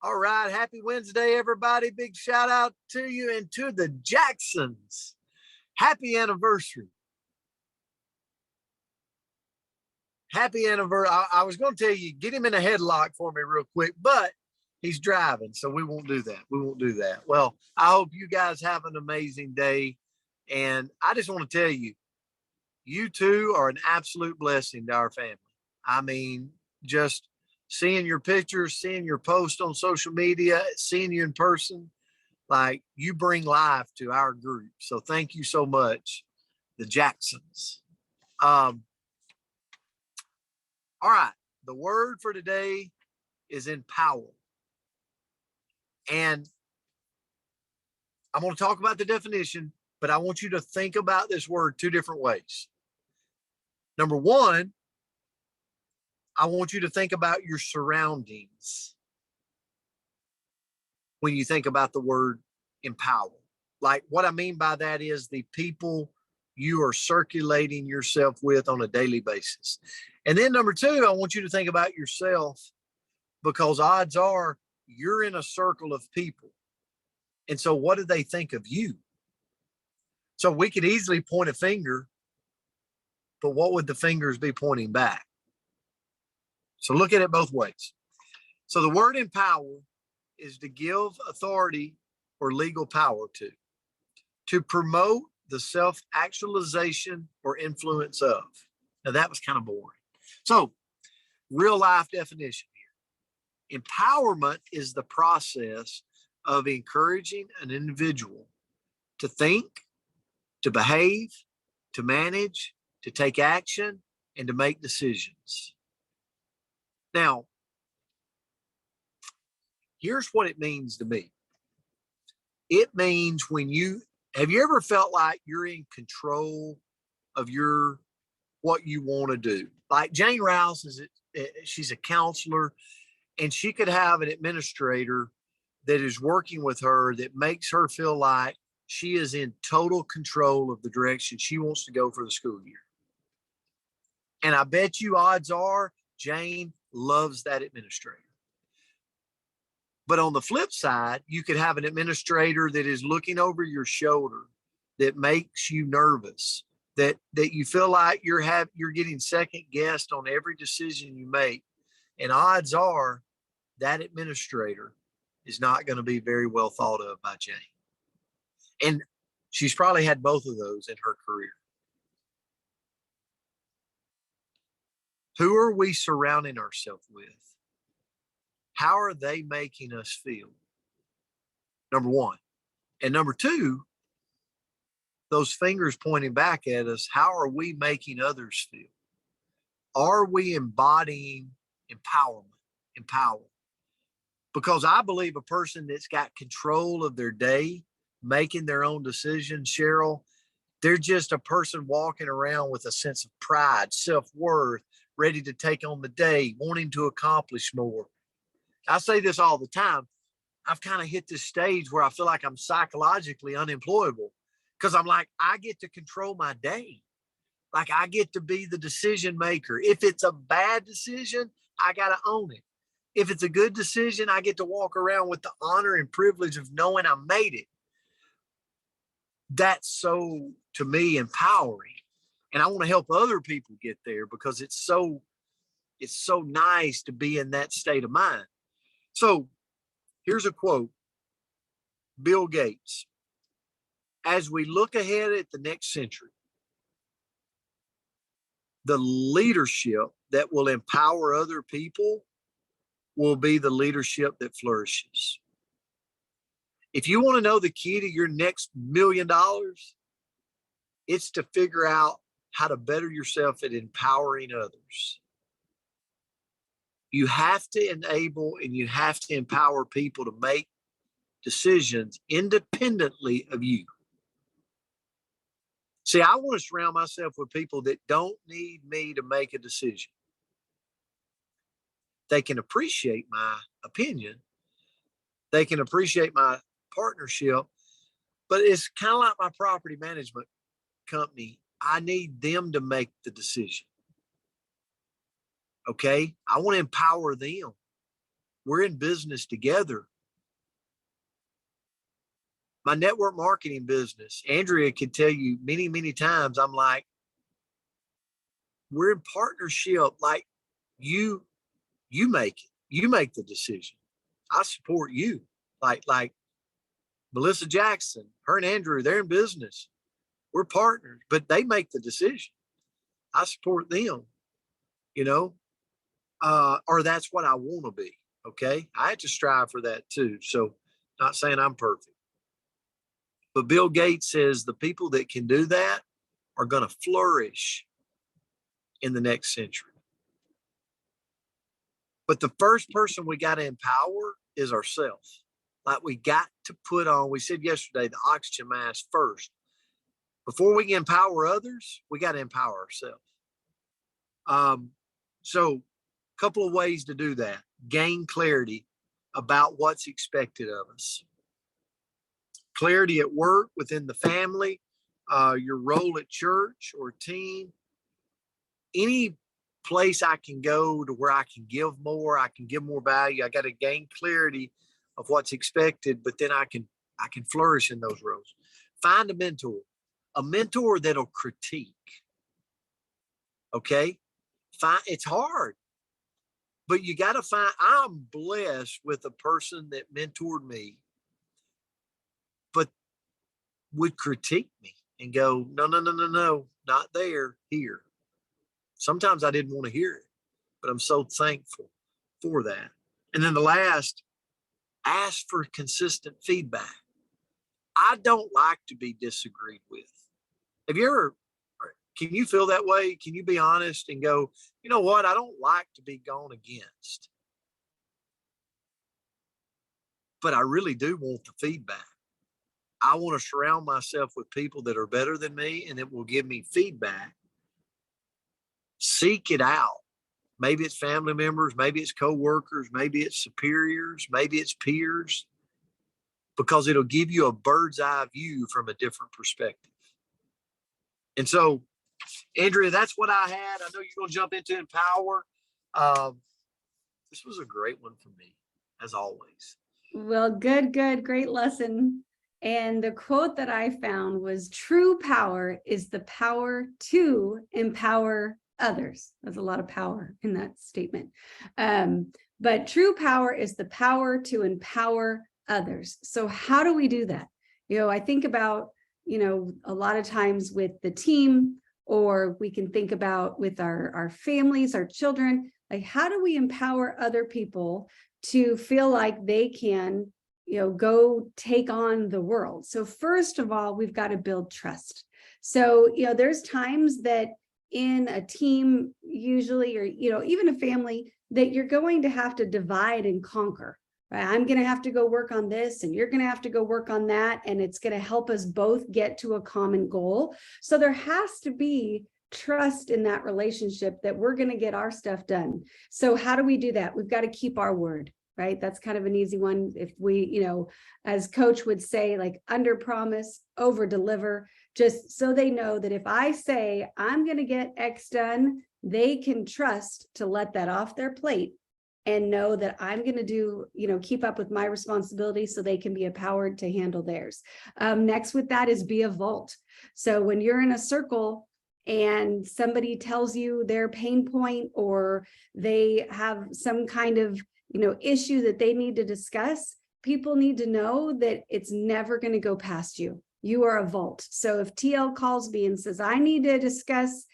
All right. Happy Wednesday, everybody. Big shout out to you and to the Jacksons. Happy anniversary. Happy anniversary. I was going to tell you, get him in a headlock for me real quick, but he's driving, so we won't do that. We won't do that. Well, I hope you guys have an amazing day. And I just want to tell you, you two are an absolute blessing to our family. I mean, just seeing your pictures, seeing your post on social media, seeing you in person, like you bring life to our group. So thank you so much, the Jacksons. All right. The word for today is empower. And I'm going to talk about the definition, but I want you to think about this word two different ways. Number one, I want you to think about your surroundings when you think about the word empower. Like what I mean by that is the people you are circulating yourself with on a daily basis. And then number two, I want you to think about yourself, because odds are you're in a circle of people. And so what do they think of you? So we could easily point a finger, but what would the fingers be pointing back? So look at it both ways. So the word empower is to give authority or legal power to promote the self-actualization or influence of. Now that was kind of boring. So real life definition here. Empowerment is the process of encouraging an individual to think, to behave, to manage, to take action, and to make decisions. Now, here's what it means to me. It means have you ever felt like you're in control of what you want to do? Like Jane Rouse she's a counselor, and she could have an administrator that is working with her that makes her feel like she is in total control of the direction she wants to go for the school year. And I bet you odds are Jane loves that administrator. But on the flip side, you could have an administrator that is looking over your shoulder, that makes you nervous, that you feel like you're getting second guessed on every decision you make. And odds are that administrator is not going to be very well thought of by Jane. And she's probably had both of those in her career. Who are we surrounding ourselves with? How are they making us feel? Number one. And number two, those fingers pointing back at us, how are we making others feel? Are we embodying empower? Because I believe a person that's got control of their day, making their own decisions, Cheryl, they're just a person walking around with a sense of pride, self-worth, ready to take on the day, wanting to accomplish more. I say this all the time. I've kind of hit this stage where I feel like I'm psychologically unemployable, because I'm like, I get to control my day. Like I get to be the decision maker. If it's a bad decision, I got to own it. If it's a good decision, I get to walk around with the honor and privilege of knowing I made it. That's so, to me, empowering. And I want to help other people get there, because it's so nice to be in that state of mind. So here's a quote. Bill Gates. As we look ahead at the next century, the leadership that will empower other people will be the leadership that flourishes. If you want to know the key to your next $1 million, it's to figure out how to better yourself at empowering others. You have to enable and you have to empower people to make decisions independently of you. See, I want to surround myself with people that don't need me to make a decision. They can appreciate my opinion. They can appreciate my partnership, but it's kind of like my property management company. I need them to make the decision. Okay? I want to empower them. We're in business together. My network marketing business, Andrea could tell you many, many times, I'm like, we're in partnership. Like you make it. You make the decision. I support you. Like Melissa Jackson, her and Andrew, they're in business. We're partners, but they make the decision. I support them, you know, or that's what I want to be. Okay. I had to strive for that too. So not saying I'm perfect, but Bill Gates says the people that can do that are going to flourish in the next century. But the first person we got to empower is ourselves. Like we got to put on, we said yesterday, the oxygen mask first. Before we can empower others, we got to empower ourselves. So a couple of ways to do that. Gain clarity about what's expected of us. Clarity at work, within the family, your role at church or team, any place I can go to where I can give more, I can give more value. I got to gain clarity of what's expected, but then I can flourish in those roles. Find a mentor that'll critique. Okay. It's hard, but you got to find, I'm blessed with a person that mentored me, but would critique me and go, no, not there, here. Sometimes I didn't want to hear it, but I'm so thankful for that. And then the last, ask for consistent feedback. I don't like to be disagreed with. Have you ever, can you feel that way? Can you be honest and go, you know what? I don't like to be gone against, but I really do want the feedback. I want to surround myself with people that are better than me and that will give me feedback. Seek it out. Maybe it's family members, maybe it's coworkers, maybe it's superiors, maybe it's peers, because it'll give you a bird's eye view from a different perspective. And so, Andrea, that's what I had. I know you're going to jump into Empower. This was a great one for me, as always. Well, good. Great lesson. And the quote that I found was, true power is the power to empower others. There's a lot of power in that statement. But true power is the power to empower others. So how do we do that? I think about, a lot of times with the team, or we can think about with our families, our children, like how do we empower other people to feel like they can, go take on the world? So first of all, we've got to build trust. So, there's times that in a team, usually, or, even a family, that you're going to have to divide and conquer. Right? I'm going to have to go work on this and you're going to have to go work on that. And it's going to help us both get to a common goal. So there has to be trust in that relationship that we're going to get our stuff done. So how do we do that? We've got to keep our word, right? That's kind of an easy one. If we, as coach would say, like under promise, over deliver, just so they know that if I say I'm going to get X done, they can trust to let that off their plate and know that I'm going to do, keep up with my responsibilities so they can be empowered to handle theirs. Next with that is be a vault. So when you're in a circle and somebody tells you their pain point, or they have some kind of, issue that they need to discuss, people need to know that it's never going to go past you. You are a vault. So if TL calls me and says, I need to discuss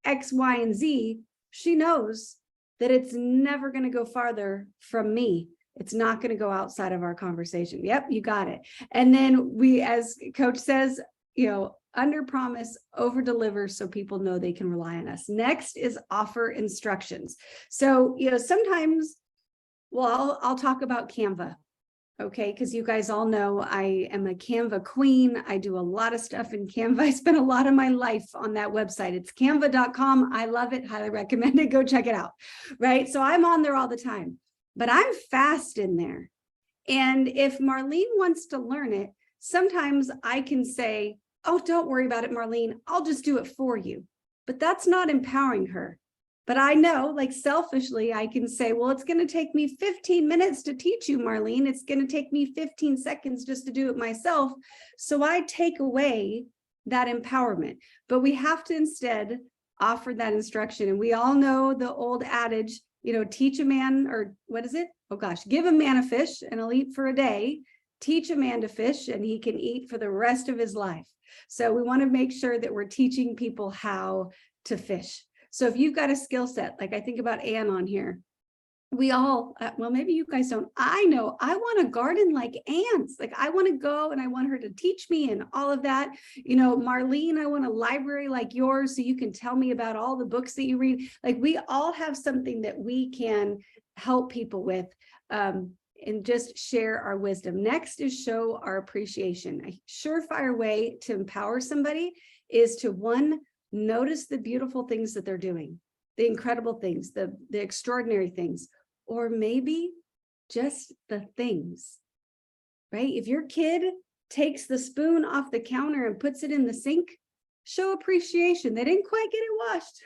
X, Y, and Z, she knows that it's never going to go farther from me. It's not going to go outside of our conversation. Yep, you got it. And then we, as coach says, under promise, over deliver, so people know they can rely on us. Next is offer instructions. So, sometimes, well, I'll talk about Canva. Okay, because you guys all know I am a Canva queen. I do a lot of stuff in Canva. I spent a lot of my life on that website. It's canva.com. I love it. Highly recommend it. Go check it out. Right. So I'm on there all the time, but I'm fast in there. And if Marlene wants to learn it, sometimes I can say, oh, don't worry about it, Marlene. I'll just do it for you. But that's not empowering her. But I know, like selfishly, I can say, well, it's going to take me 15 minutes to teach you, Marlene. It's going to take me 15 seconds just to do it myself. So I take away that empowerment, but we have to instead offer that instruction. And we all know the old adage, teach a man, or what is it? Oh gosh, give a man a fish and he'll eat for a day. Teach a man to fish and he can eat for the rest of his life. So we want to make sure that we're teaching people how to fish. So if you've got a skill set, like I think about Anne on here, we all, well, maybe you guys don't. I know I want to garden like ants. Like I want to go and I want her to teach me and all of that. Marlene, I want a library like yours so you can tell me about all the books that you read. Like we all have something that we can help people with. And just share our wisdom. Next is show our appreciation. A surefire way to empower somebody is to, one, notice the beautiful things that they're doing, the incredible things, the extraordinary things, or maybe just the things, right? If your kid takes the spoon off the counter and puts it in the sink, show appreciation. They didn't quite get it washed,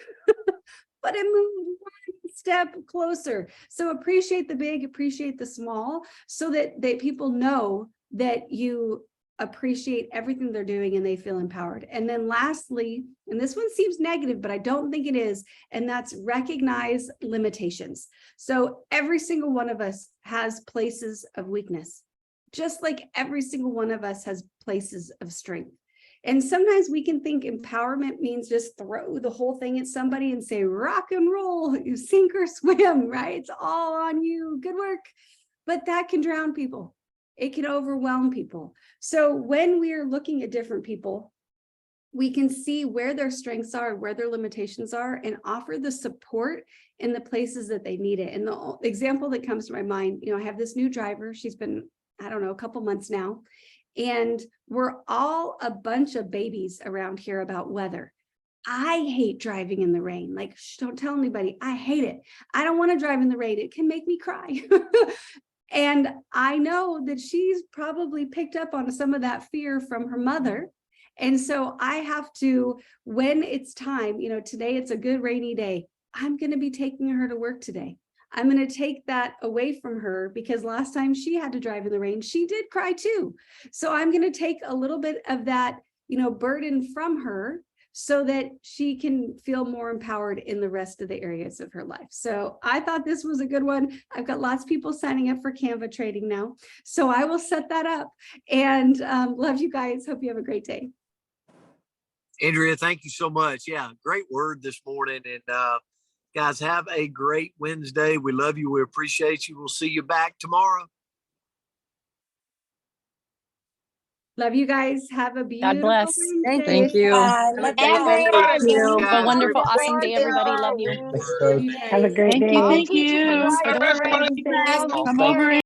but it moved one step closer. So appreciate the big, appreciate the small, so that people know that you appreciate everything they're doing and they feel empowered. And then lastly, and this one seems negative, but I don't think it is, and that's recognize limitations. So every single one of us has places of weakness, just like every single one of us has places of strength. And sometimes we can think empowerment means just throw the whole thing at somebody and say, rock and roll, you sink or swim, right? It's all on you, good work. But that can drown people. It can overwhelm people. So when we are looking at different people, we can see where their strengths are, where their limitations are, and offer the support in the places that they need it. And the example that comes to my mind, I have this new driver. She's been, I don't know, a couple months now. And we're all a bunch of babies around here about weather. I hate driving in the rain. Like, don't tell anybody. I hate it. I don't want to drive in the rain. It can make me cry. And I know that she's probably picked up on some of that fear from her mother. And so I have to, when it's time, today it's a good rainy day, I'm going to be taking her to work today. I'm going to take that away from her because last time she had to drive in the rain, she did cry too. So I'm going to take a little bit of that, burden from her so that she can feel more empowered in the rest of the areas of her life. So I thought this was a good one. I've got lots of people signing up for Canva trading now. So I will set that up, and love you guys. Hope you have a great day. Andrea, thank you so much. Yeah, great word this morning. And guys, have a great Wednesday. We love you. We appreciate you. We'll see you back tomorrow. Love you guys. Have a beautiful God bless. Wednesday. Thank you. Have A wonderful, Great awesome day, everybody. Love you. You a guys. great day. Thank you. Thank you. Thanks for the All right. prayer. Come over